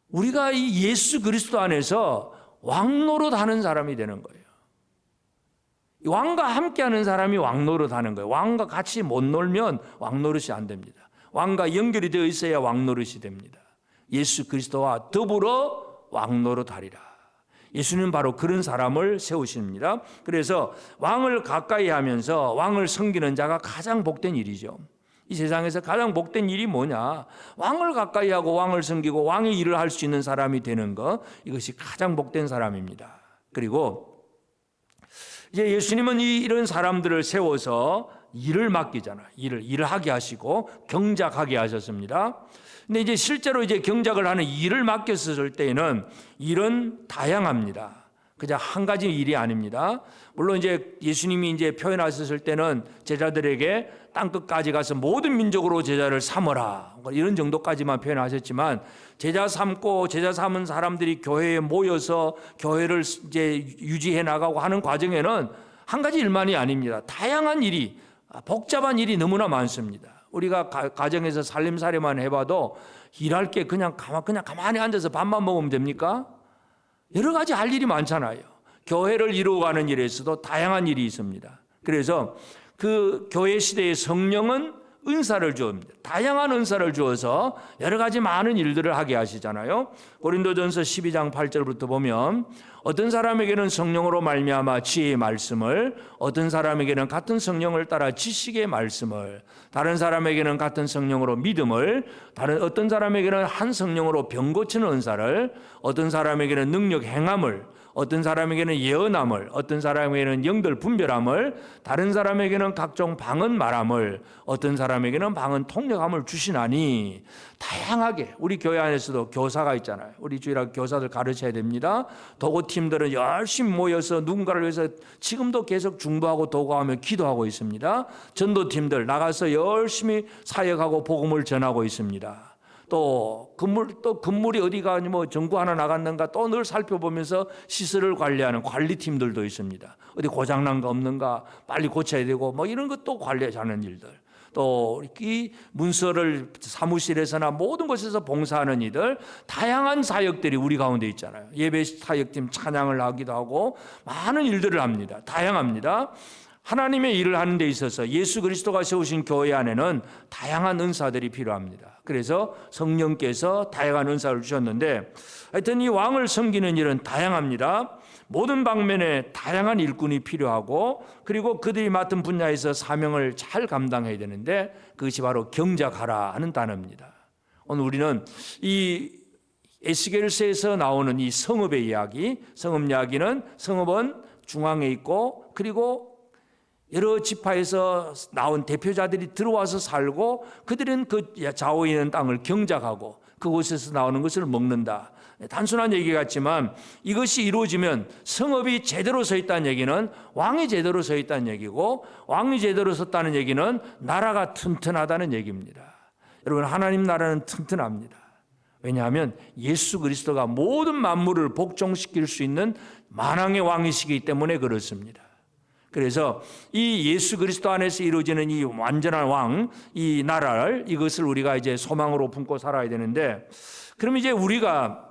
우리가 이 예수 그리스도 안에서 왕노릇 하는 사람이 되는 거예요. 왕과 함께하는 사람이 왕노릇 하는 거예요. 왕과 같이 못 놀면 왕노릇이 안 됩니다. 왕과 연결이 되어 있어야 왕노릇이 됩니다. 예수 그리스도와 더불어 왕노릇 하리라. 예수님은 바로 그런 사람을 세우십니다. 그래서 왕을 가까이 하면서 왕을 섬기는 자가 가장 복된 일이죠. 이 세상에서 가장 복된 일이 뭐냐? 왕을 가까이 하고 왕을 섬기고 왕의 일을 할 수 있는 사람이 되는 것, 이것이 가장 복된 사람입니다. 그리고 이제 예수님은 이런 사람들을 세워서 일을 맡기잖아요. 일을 하게 하시고 경작하게 하셨습니다. 근데 이제 실제로 이제 경작을 하는 일을 맡겼을 때에는 일은 다양합니다. 그냥 한 가지 일이 아닙니다. 물론 이제 예수님이 이제 표현하셨을 때는 제자들에게 땅끝까지 가서 모든 민족으로 제자를 삼으라 이런 정도까지만 표현하셨지만 제자 삼고 제자 삼은 사람들이 교회에 모여서 교회를 이제 유지해 나가고 하는 과정에는 한 가지 일만이 아닙니다. 다양한 일이 복잡한 일이 너무나 많습니다. 우리가 가정에서 살림살이만 해봐도 일할 게 그냥 가만히 앉아서 밥만 먹으면 됩니까? 여러 가지 할 일이 많잖아요. 교회를 이루어가는 일에서도 다양한 일이 있습니다. 그래서 그 교회 시대의 성령은 은사를 주옵니다. 다양한 은사를 주어서 여러 가지 많은 일들을 하게 하시잖아요. 고린도전서 12장 8절부터 보면 어떤 사람에게는 성령으로 말미암아 지혜의 말씀을, 어떤 사람에게는 같은 성령을 따라 지식의 말씀을, 다른 사람에게는 같은 성령으로 믿음을, 어떤 사람에게는 한 성령으로 병 고치는 은사를, 어떤 사람에게는 능력 행함을, 어떤 사람에게는 예언함을, 어떤 사람에게는 영들 분별함을, 다른 사람에게는 각종 방언 말함을, 어떤 사람에게는 방언 통역함을 주시나니. 다양하게 우리 교회 안에서도 교사가 있잖아요. 우리 주일학 교사들 가르쳐야 됩니다. 도구팀들은 열심히 모여서 누군가를 위해서 지금도 계속 중보하고 도구하며 기도하고 있습니다. 전도팀들 나가서 열심히 사역하고 복음을 전하고 있습니다. 또 건물이 어디가 뭐 전구 하나 나갔는가 또 늘 살펴보면서 시설을 관리하는 관리팀들도 있습니다. 어디 고장난 거 없는가 빨리 고쳐야 되고 뭐 이런 것도 관리하는 일들. 또 이 문서를 사무실에서나 모든 곳에서 봉사하는 이들, 다양한 사역들이 우리 가운데 있잖아요. 예배 사역팀 찬양을 하기도 하고 많은 일들을 합니다. 다양합니다. 하나님의 일을 하는 데 있어서 예수 그리스도가 세우신 교회 안에는 다양한 은사들이 필요합니다. 그래서 성령께서 다양한 은사를 주셨는데 하여튼 이 왕을 섬기는 일은 다양합니다. 모든 방면에 다양한 일꾼이 필요하고 그리고 그들이 맡은 분야에서 사명을 잘 감당해야 되는데 그것이 바로 경작하라 하는 단어입니다. 오늘 우리는 이 에스겔서에서 나오는 이 성읍의 이야기, 성읍 이야기는 성읍은 중앙에 있고 그리고 여러 지파에서 나온 대표자들이 들어와서 살고 그들은 그 좌우에 있는 땅을 경작하고 그곳에서 나오는 것을 먹는다. 단순한 얘기 같지만 이것이 이루어지면 성읍이 제대로 서 있다는 얘기는 왕이 제대로 서 있다는 얘기고 왕이 제대로 섰다는 얘기는 나라가 튼튼하다는 얘기입니다. 여러분 하나님 나라는 튼튼합니다. 왜냐하면 예수 그리스도가 모든 만물을 복종시킬 수 있는 만왕의 왕이시기 때문에 그렇습니다. 그래서 이 예수 그리스도 안에서 이루어지는 이 완전한 왕, 이 나라를 이것을 우리가 이제 소망으로 품고 살아야 되는데 그럼 이제 우리가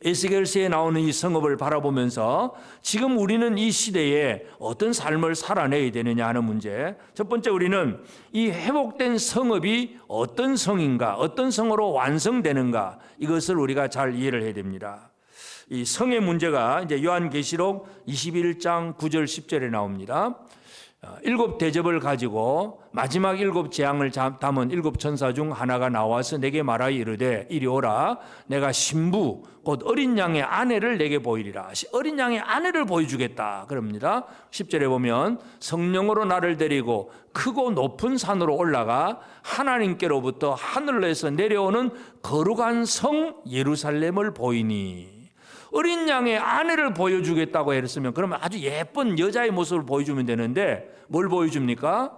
에스겔서에 나오는 이 성읍을 바라보면서 지금 우리는 이 시대에 어떤 삶을 살아내야 되느냐 하는 문제. 첫 번째 우리는 이 회복된 성읍이 어떤 성인가, 어떤 성으로 완성되는가 이것을 우리가 잘 이해를 해야 됩니다. 이 성의 문제가 이제 요한계시록 21장 9절 10절에 나옵니다. 7 대접을 가지고 마지막 7 재앙을 담은 7 천사 중 하나가 나와서 내게 말하여 이르되 이리 오라 내가 신부 곧 어린 양의 아내를 내게 보이리라. 어린 양의 아내를 보여주겠다 그럽니다. 10절에 보면 성령으로 나를 데리고 크고 높은 산으로 올라가 하나님께로부터 하늘에서 내려오는 거룩한 성 예루살렘을 보이니. 어린 양의 아내를 보여주겠다고 했으면 그러면 아주 예쁜 여자의 모습을 보여주면 되는데 뭘 보여줍니까?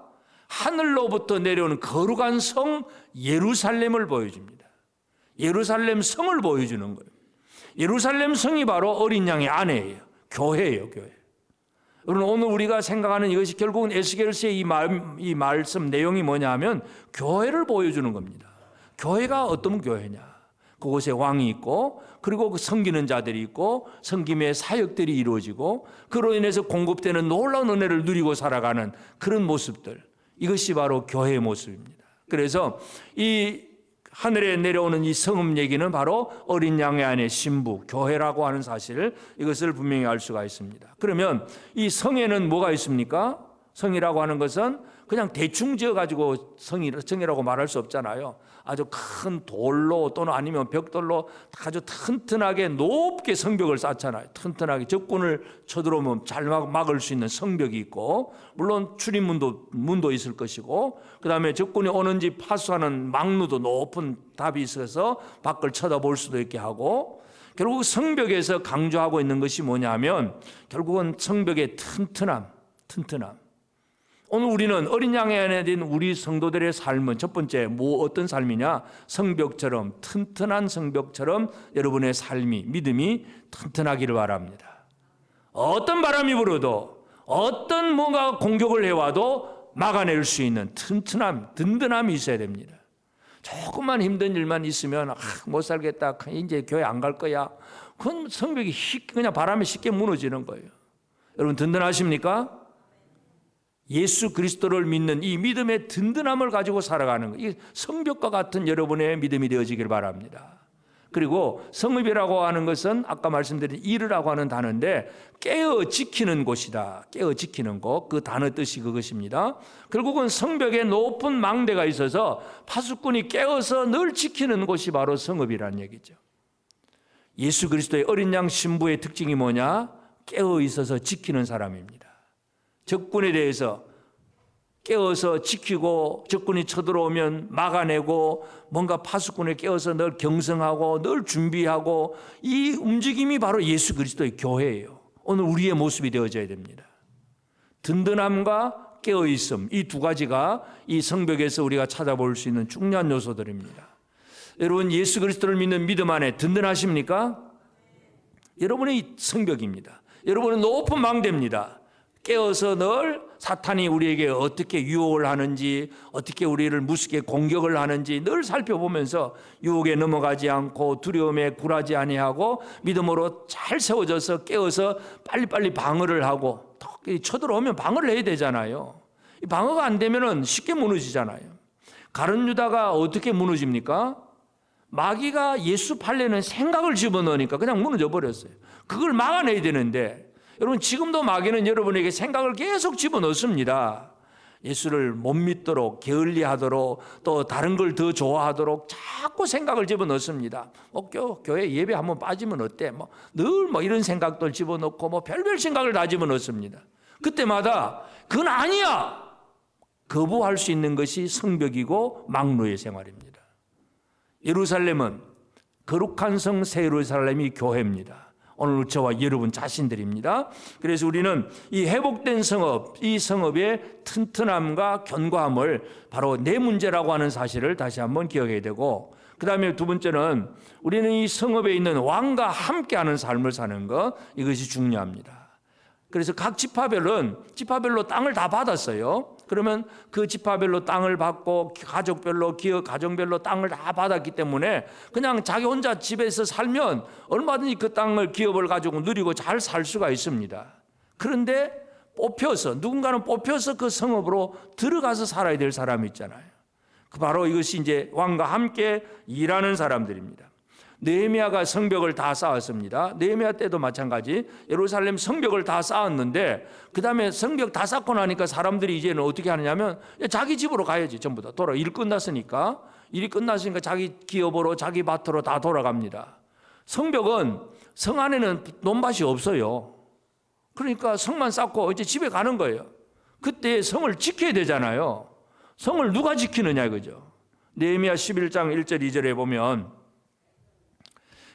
하늘로부터 내려오는 거룩한 성 예루살렘을 보여줍니다. 예루살렘 성을 보여주는 거예요. 예루살렘 성이 바로 어린 양의 아내예요. 교회예요, 교회. 여러분 오늘 우리가 생각하는 이것이 결국은 에스겔서의 이 말씀 내용이 뭐냐 하면 교회를 보여주는 겁니다. 교회가 어떤 교회냐? 그곳에 왕이 있고 그리고 그 섬기는 자들이 있고 섬김의 사역들이 이루어지고 그로 인해서 공급되는 놀라운 은혜를 누리고 살아가는 그런 모습들 이것이 바로 교회의 모습입니다. 그래서 이 하늘에 내려오는 이 성읍 얘기는 바로 어린 양의 아내 신부 교회라고 하는 사실 이것을 분명히 알 수가 있습니다. 그러면 이 성에는 뭐가 있습니까? 성이라고 하는 것은 그냥 대충 지어가지고 성이라고 말할 수 없잖아요. 아주 큰 돌로 또는 아니면 벽돌로 아주 튼튼하게 높게 성벽을 쌓잖아요. 튼튼하게 적군을 쳐들어오면 잘 막을 수 있는 성벽이 있고 물론 출입문도 있을 것이고 그 다음에 적군이 오는지 파수하는 망루도 높은 답이 있어서 밖을 쳐다볼 수도 있게 하고 결국 성벽에서 강조하고 있는 것이 뭐냐면 결국은 성벽의 튼튼함. 오늘 우리는 어린 양의 안에 든 우리 성도들의 삶은 첫 번째 어떤 삶이냐? 성벽처럼, 튼튼한 성벽처럼 여러분의 삶이, 믿음이 튼튼하기를 바랍니다. 어떤 바람이 불어도, 어떤 뭔가 공격을 해와도 막아낼 수 있는 튼튼함, 든든함이 있어야 됩니다. 조금만 힘든 일만 있으면 못 살겠다, 이제 교회 안 갈 거야. 그건 성벽이 그냥 바람에 쉽게 무너지는 거예요. 여러분 든든하십니까? 예수 그리스도를 믿는 이 믿음의 든든함을 가지고 살아가는 것, 이 성벽과 같은 여러분의 믿음이 되어지길 바랍니다. 그리고 성읍이라고 하는 것은 아까 말씀드린 이르라고 하는 단어인데 깨어 지키는 곳이다. 깨어 지키는 곳, 그 단어 뜻이 그것입니다. 결국은 성벽에 높은 망대가 있어서 파수꾼이 깨어서 늘 지키는 곳이 바로 성읍이라는 얘기죠. 예수 그리스도의 어린 양 신부의 특징이 뭐냐? 깨어 있어서 지키는 사람입니다. 적군에 대해서 깨어서 지키고, 적군이 쳐들어오면 막아내고, 뭔가 파수꾼에 깨어서 늘 경성하고 늘 준비하고, 이 움직임이 바로 예수 그리스도의 교회예요. 오늘 우리의 모습이 되어져야 됩니다. 든든함과 깨어있음, 이 두 가지가 이 성벽에서 우리가 찾아볼 수 있는 중요한 요소들입니다. 여러분 예수 그리스도를 믿는 믿음 안에 든든하십니까? 여러분의 성벽입니다. 여러분은 높은 망대입니다. 깨어서 늘 사탄이 우리에게 어떻게 유혹을 하는지, 어떻게 우리를 무섭게 공격을 하는지 늘 살펴보면서 유혹에 넘어가지 않고 두려움에 굴하지 아니하고 믿음으로 잘 세워져서 깨어서 빨리빨리 방어를 하고, 쳐들어오면 방어를 해야 되잖아요. 방어가 안 되면 쉽게 무너지잖아요. 가룟 유다가 어떻게 무너집니까? 마귀가 예수 팔려는 생각을 집어넣으니까 그냥 무너져 버렸어요. 그걸 막아내야 되는데, 여러분 지금도 마귀는 여러분에게 생각을 계속 집어넣습니다. 예수를 못 믿도록, 게을리하도록, 또 다른 걸 더 좋아하도록 자꾸 생각을 집어넣습니다. 교회 예배 한번 빠지면 어때? 늘 이런 생각들 집어넣고 별별 생각을 다 집어넣습니다. 그때마다 그건 아니야! 거부할 수 있는 것이 성벽이고 망루의 생활입니다. 예루살렘은 거룩한 성 새 예루살렘이 교회입니다. 오늘 저와 여러분 자신들입니다. 그래서 우리는 이 회복된 성읍, 이 성읍의 튼튼함과 견고함을 바로 내 문제라고 하는 사실을 다시 한번 기억해야 되고, 그 다음에 두 번째는 우리는 이 성읍에 있는 왕과 함께하는 삶을 사는 것, 이것이 중요합니다. 그래서 각 지파별로 땅을 다 받았어요. 그러면 그 지파별로 땅을 받고 가족별로, 기업 가정별로 땅을 다 받았기 때문에 그냥 자기 혼자 집에서 살면 얼마든지 그 땅을, 기업을 가지고 누리고 잘 살 수가 있습니다. 그런데 누군가는 뽑혀서 그 성읍으로 들어가서 살아야 될 사람이 있잖아요. 바로 이것이 이제 왕과 함께 일하는 사람들입니다. 느헤미야가 성벽을 다 쌓았습니다. 느헤미야 때도 마찬가지 예루살렘 성벽을 다 쌓았는데, 그 다음에 성벽 다 쌓고 나니까 사람들이 이제는 어떻게 하느냐면 자기 집으로 가야지. 전부 다 일이 끝났으니까 자기 기업으로, 자기 밭으로 다 돌아갑니다. 성벽은 성 안에는 논밭이 없어요. 그러니까 성만 쌓고 이제 집에 가는 거예요. 그때 성을 지켜야 되잖아요. 성을 누가 지키느냐 이거죠. 느헤미야 11장 1절 2절에 보면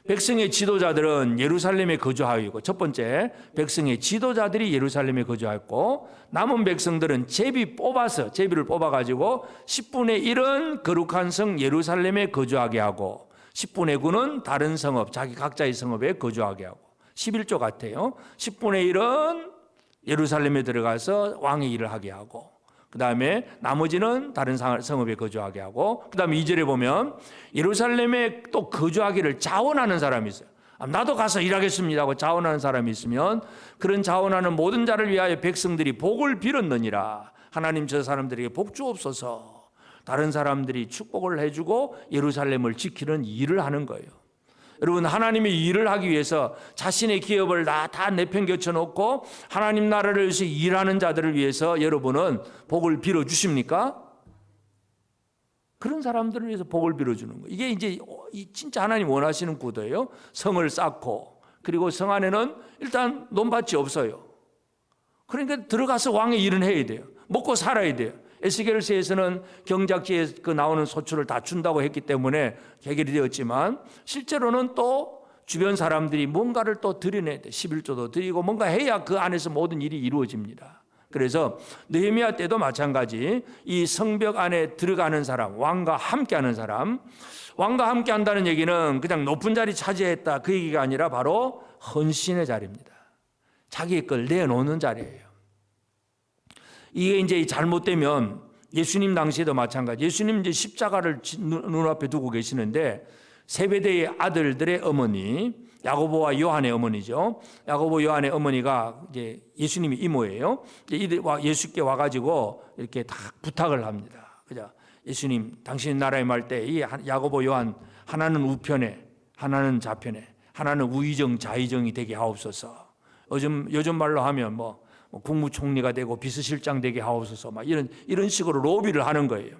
백성의 지도자들은 예루살렘에 거주하였고, 첫 번째 백성의 지도자들이 예루살렘에 거주하였고, 남은 백성들은 제비를 뽑아가지고 10분의 1은 거룩한 성 예루살렘에 거주하게 하고 10분의 9는 다른 성읍, 자기 각자의 성읍에 거주하게 하고, 11조 같아요. 10분의 1은 예루살렘에 들어가서 왕의 일을 하게 하고, 그 다음에 나머지는 다른 성읍에 거주하게 하고, 그 다음에 2절에 보면 예루살렘에 또 거주하기를 자원하는 사람이 있어요. 나도 가서 일하겠습니다 하고 자원하는 사람이 있으면 그런 자원하는 모든 자를 위하여 백성들이 복을 빌었느니라. 하나님 저 사람들에게 복 주옵소서. 다른 사람들이 축복을 해주고 예루살렘을 지키는 일을 하는 거예요. 여러분 하나님의 일을 하기 위해서 자신의 기업을 다 내팽개쳐 놓고 하나님 나라를 위해서 일하는 자들을 위해서 여러분은 복을 빌어 주십니까? 그런 사람들을 위해서 복을 빌어주는 거예요. 이게 이제 진짜 하나님 원하시는 구도예요. 성을 쌓고, 그리고 성 안에는 일단 논밭이 없어요. 그러니까 들어가서 왕의 일은 해야 돼요. 먹고 살아야 돼요. 에스겔서에서는 경작지에 나오는 소출을 다 준다고 했기 때문에 해결이 되었지만, 실제로는 또 주변 사람들이 뭔가를 또 드려내야 돼. 11조도 드리고 뭔가 해야 그 안에서 모든 일이 이루어집니다. 그래서 느헤미야 때도 마찬가지, 이 성벽 안에 들어가는 사람, 왕과 함께하는 사람, 왕과 함께한다는 얘기는 그냥 높은 자리 차지했다 그 얘기가 아니라 바로 헌신의 자리입니다. 자기의 걸 내놓는 자리예요. 이게 이제 잘못되면 예수님 당시에도 마찬가지. 예수님 이제 십자가를 눈앞에 두고 계시는데 세베대의 아들들의 어머니, 야고보와 요한의 어머니죠. 야고보 요한의 어머니가 이제 예수님이 이모예요. 이들 예수께 와가지고 이렇게 다 부탁을 합니다. 그죠? 예수님, 당신 나라에 말 때 이 야고보 요한 하나는 우편에, 하나는 좌편에, 하나는 우의정 좌의정이 되게 하옵소서. 요즘 말로 하면 뭐 국무총리가 되고 비서실장 되게 하옵소서. 막 이런 식으로 로비를 하는 거예요.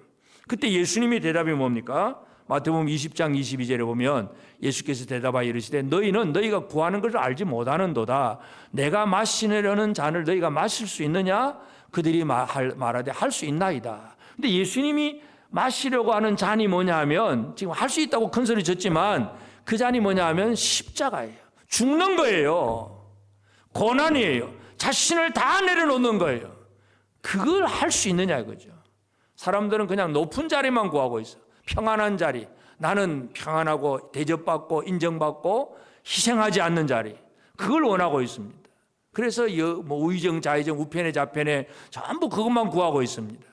그때 예수님의 대답이 뭡니까? 마태복음 20장 22절에 보면 예수께서 대답하여 이르시되 너희는 너희가 구하는 것을 알지 못하는도다. 내가 마시려는 잔을 너희가 마실 수 있느냐? 그들이 말하되 할 수 있나이다. 근데 예수님이 마시려고 하는 잔이 뭐냐 하면 지금 할 수 있다고 큰 소리 쳤지만 그 잔이 뭐냐 하면 십자가예요. 죽는 거예요. 고난이에요. 자신을 다 내려놓는 거예요. 그걸 할 수 있느냐 이거죠. 사람들은 그냥 높은 자리만 구하고 있어. 평안한 자리, 나는 평안하고 대접받고 인정받고 희생하지 않는 자리, 그걸 원하고 있습니다. 그래서 뭐 우의정 좌의정 우편에 좌편에 전부 그것만 구하고 있습니다.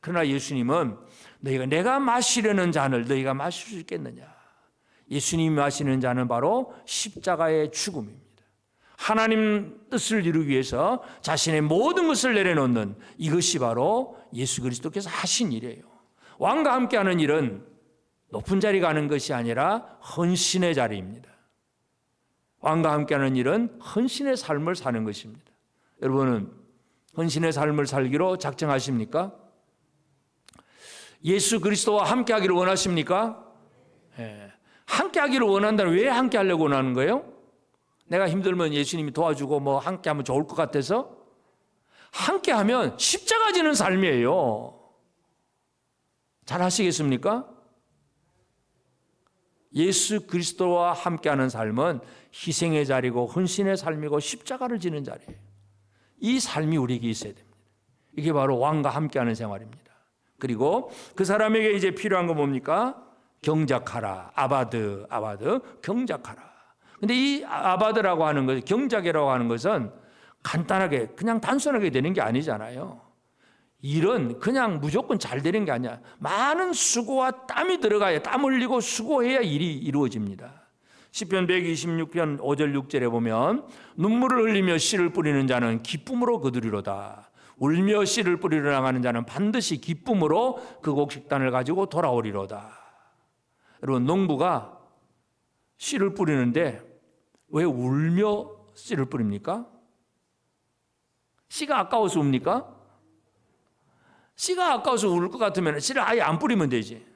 그러나 예수님은 내가 마시려는 잔을 너희가 마실 수 있겠느냐. 예수님이 마시는 잔은 바로 십자가의 죽음입니다. 하나님 뜻을 이루기 위해서 자신의 모든 것을 내려놓는 이것이 바로 예수 그리스도께서 하신 일이에요. 왕과 함께하는 일은 높은 자리 가는 것이 아니라 헌신의 자리입니다. 왕과 함께하는 일은 헌신의 삶을 사는 것입니다. 여러분은 헌신의 삶을 살기로 작정하십니까? 예수 그리스도와 함께하기를 원하십니까? 네. 함께하기를 원한다면 왜 함께하려고 원하는 거예요? 내가 힘들면 예수님이 도와주고 뭐 함께하면 좋을 것 같아서? 함께하면 십자가 지는 삶이에요. 잘 하시겠습니까? 예수 그리스도와 함께하는 삶은 희생의 자리고 헌신의 삶이고 십자가를 지는 자리예요. 이 삶이 우리에게 있어야 됩니다. 이게 바로 왕과 함께하는 생활입니다. 그리고 그 사람에게 이제 필요한 건 뭡니까? 경작하라. 아바드, 경작하라. 근데 이 아바드라고 하는 것, 경작이라고 하는 것은 간단하게 그냥 단순하게 되는 게 아니잖아요. 일은 그냥 무조건 잘 되는 게 아니야. 많은 수고와 땀이 들어가야, 땀 흘리고 수고해야 일이 이루어집니다. 시편 126편 5절 6절에 보면 눈물을 흘리며 씨를 뿌리는 자는 기쁨으로 거두리로다. 울며 씨를 뿌리러 나가는 자는 반드시 기쁨으로 그 곡식단을 가지고 돌아오리로다. 여러분, 농부가 씨를 뿌리는데 왜 울며 씨를 뿌립니까? 씨가 아까워서 웁니까? 씨가 아까워서 울 것 같으면 씨를 아예 안 뿌리면 되지.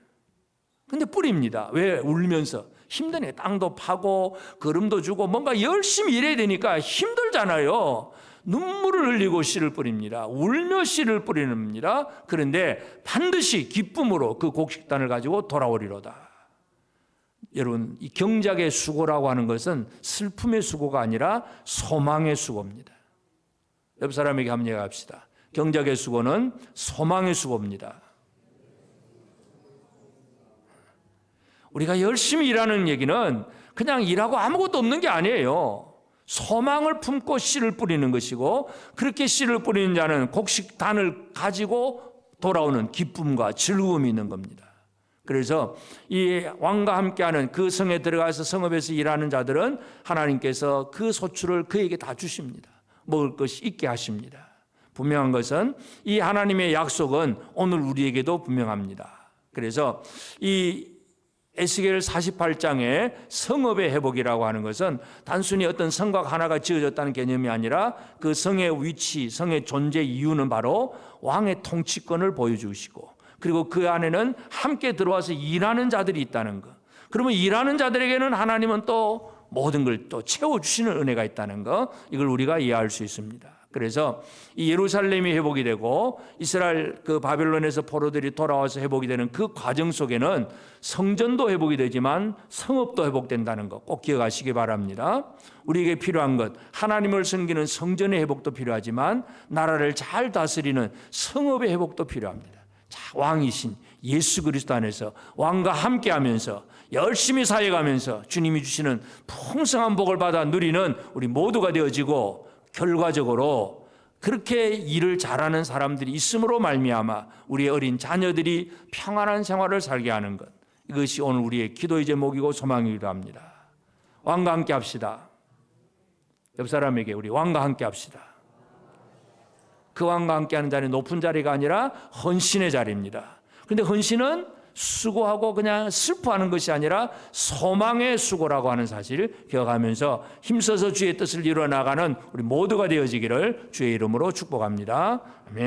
근데 뿌립니다. 왜? 울면서. 힘드네. 땅도 파고 거름도 주고 뭔가 열심히 일해야 되니까 힘들잖아요. 눈물을 흘리고 씨를 뿌립니다. 울며 씨를 뿌립니다. 그런데 반드시 기쁨으로 그 곡식단을 가지고 돌아오리로다. 여러분, 이 경작의 수고라고 하는 것은 슬픔의 수고가 아니라 소망의 수고입니다. 옆 사람에게 한번 얘기합시다. 경작의 수고는 소망의 수고입니다. 우리가 열심히 일하는 얘기는 그냥 일하고 아무것도 없는 게 아니에요. 소망을 품고 씨를 뿌리는 것이고, 그렇게 씨를 뿌리는 자는 곡식단을 가지고 돌아오는 기쁨과 즐거움이 있는 겁니다. 그래서 이 왕과 함께하는 그 성에 들어가서 성읍에서 일하는 자들은 하나님께서 그 소출을 그에게 다 주십니다. 먹을 것이 있게 하십니다. 분명한 것은 이 하나님의 약속은 오늘 우리에게도 분명합니다. 그래서 이 에스겔 48장의 성읍의 회복이라고 하는 것은 단순히 어떤 성곽 하나가 지어졌다는 개념이 아니라 그 성의 위치, 성의 존재 이유는 바로 왕의 통치권을 보여주시고, 그리고 그 안에는 함께 들어와서 일하는 자들이 있다는 것. 그러면 일하는 자들에게는 하나님은 또 모든 걸 또 채워주시는 은혜가 있다는 것, 이걸 우리가 이해할 수 있습니다. 그래서 이 예루살렘이 회복이 되고 이스라엘 그 바벨론에서 포로들이 돌아와서 회복이 되는 그 과정 속에는 성전도 회복이 되지만 성읍도 회복된다는 것 꼭 기억하시기 바랍니다. 우리에게 필요한 것, 하나님을 섬기는 성전의 회복도 필요하지만 나라를 잘 다스리는 성읍의 회복도 필요합니다. 자, 왕이신 예수 그리스도 안에서 왕과 함께하면서 열심히 사역하면서 주님이 주시는 풍성한 복을 받아 누리는 우리 모두가 되어지고, 결과적으로 그렇게 일을 잘하는 사람들이 있음으로 말미암아 우리의 어린 자녀들이 평안한 생활을 살게 하는 것, 이것이 오늘 우리의 기도의 제목이고 소망이기도 합니다. 왕과 함께 합시다. 옆 사람에게 우리 왕과 함께 합시다. 그 왕과 함께하는 자리는 높은 자리가 아니라 헌신의 자리입니다. 그런데 헌신은 수고하고 그냥 슬퍼하는 것이 아니라 소망의 수고라고 하는 사실을 기억하면서 힘써서 주의 뜻을 이루어 나가는 우리 모두가 되어지기를 주의 이름으로 축복합니다. 아멘.